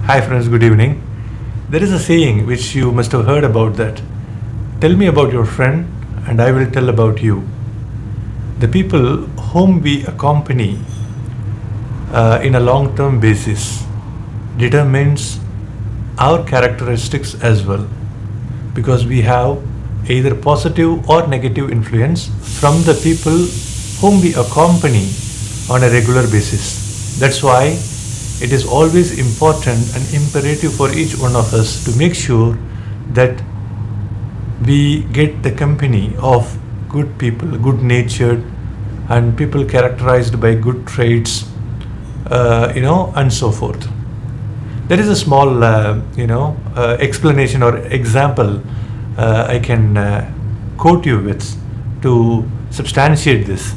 Hi friends, good evening. There is a saying which you must have heard about that. Tell me about your friend and I will tell about you. The people whom we accompany in a long term basis determines our characteristics as well, because we have either positive or negative influence from the people whom we accompany on a regular basis. That's why it is always important and imperative for each one of us to make sure that we get the company of good people, good natured, and people characterized by good traits, and so forth. There is a small, explanation or example I can quote you with to substantiate this.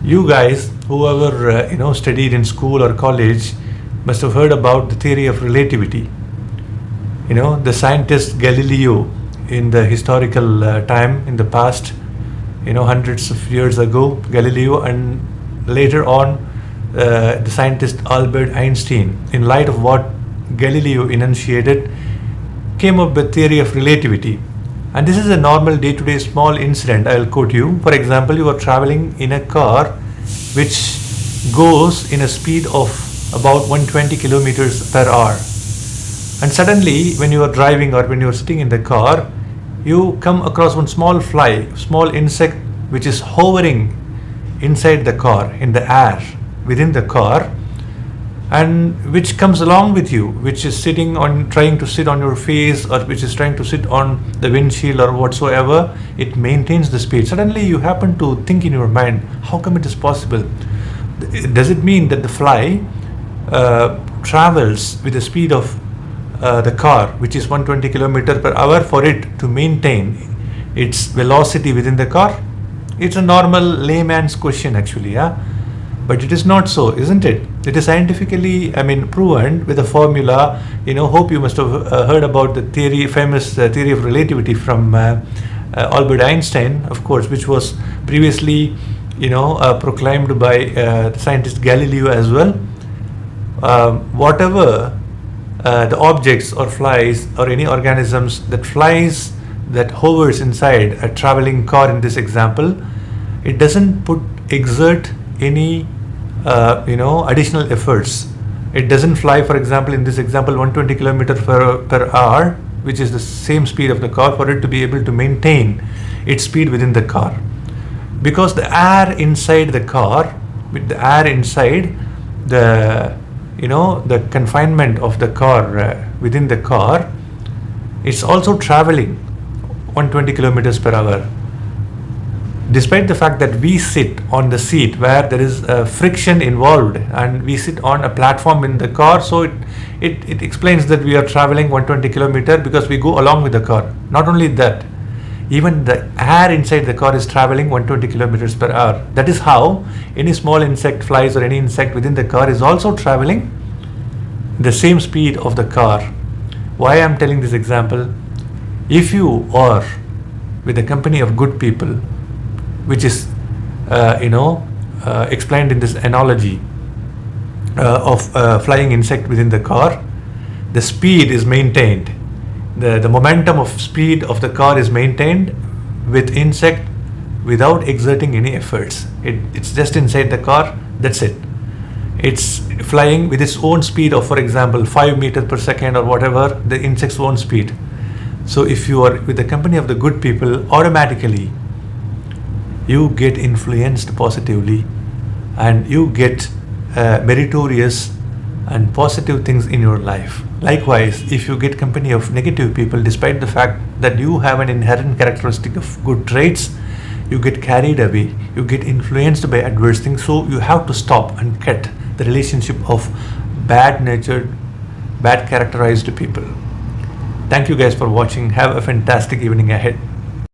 You guys, whoever studied in school or college, must have heard about the theory of relativity. The scientist Galileo, in the historical time in the past, hundreds of years ago, Galileo, and later on, the scientist Albert Einstein, in light of what Galileo enunciated, came up with theory of relativity. And this is a normal day-to-day small incident. I'll quote you. For example, you are traveling in a car which goes in a speed of about 120 kilometers per hour. And suddenly, when you are driving or when you are sitting in the car, you come across one small fly, small insect which is hovering inside the car, in the air, within the car, and which comes along with you, which is trying to sit on your face, or which is trying to sit on the windshield or whatsoever. It maintains the speed. Suddenly you happen to think in your mind, how come it is possible? Does it mean that the fly travels with the speed of the car, which is 120 kilometer per hour, for it to maintain its velocity within the car? It's a normal layman's question actually, yeah? But it is not so, isn't it? It is scientifically, proven with a formula. Hope you must have heard about the famous theory of relativity from Albert Einstein, of course, which was previously, proclaimed by the scientist Galileo as well. Whatever the objects or flies or any organisms that hovers inside a traveling car in this example, it doesn't exert any additional efforts. It doesn't fly, for example, in this example, 120 kilometers per hour, which is the same speed of the car, for it to be able to maintain its speed within the car. Because the air inside the car, with the air inside the confinement of the car within the car, it's also traveling 120 kilometers per hour. Despite the fact that we sit on the seat where there is friction involved, and we sit on a platform in the car, so it explains that we are traveling 120 kilometer because we go along with the car. Not only that, even the air inside the car is traveling 120 kilometers per hour. That is how any small insect flies or any insect within the car is also traveling the same speed of the car. Why I am telling this example? If you are with a company of good people, which is explained in this analogy of flying insect within the car, the speed is maintained. The momentum of speed of the car is maintained with insect without exerting any efforts. It's just inside the car, that's it. It's flying with its own speed of, for example, 5 meters per second or whatever, the insect's own speed. So if you are with the company of the good people, automatically you get influenced positively, and you get meritorious and positive things in your life. Likewise, if you get company of negative people, despite the fact that you have an inherent characteristic of good traits, you get carried away, you get influenced by adverse things. So you have to stop and cut the relationship of bad natured, bad characterized people. Thank you guys for watching. Have a fantastic evening ahead.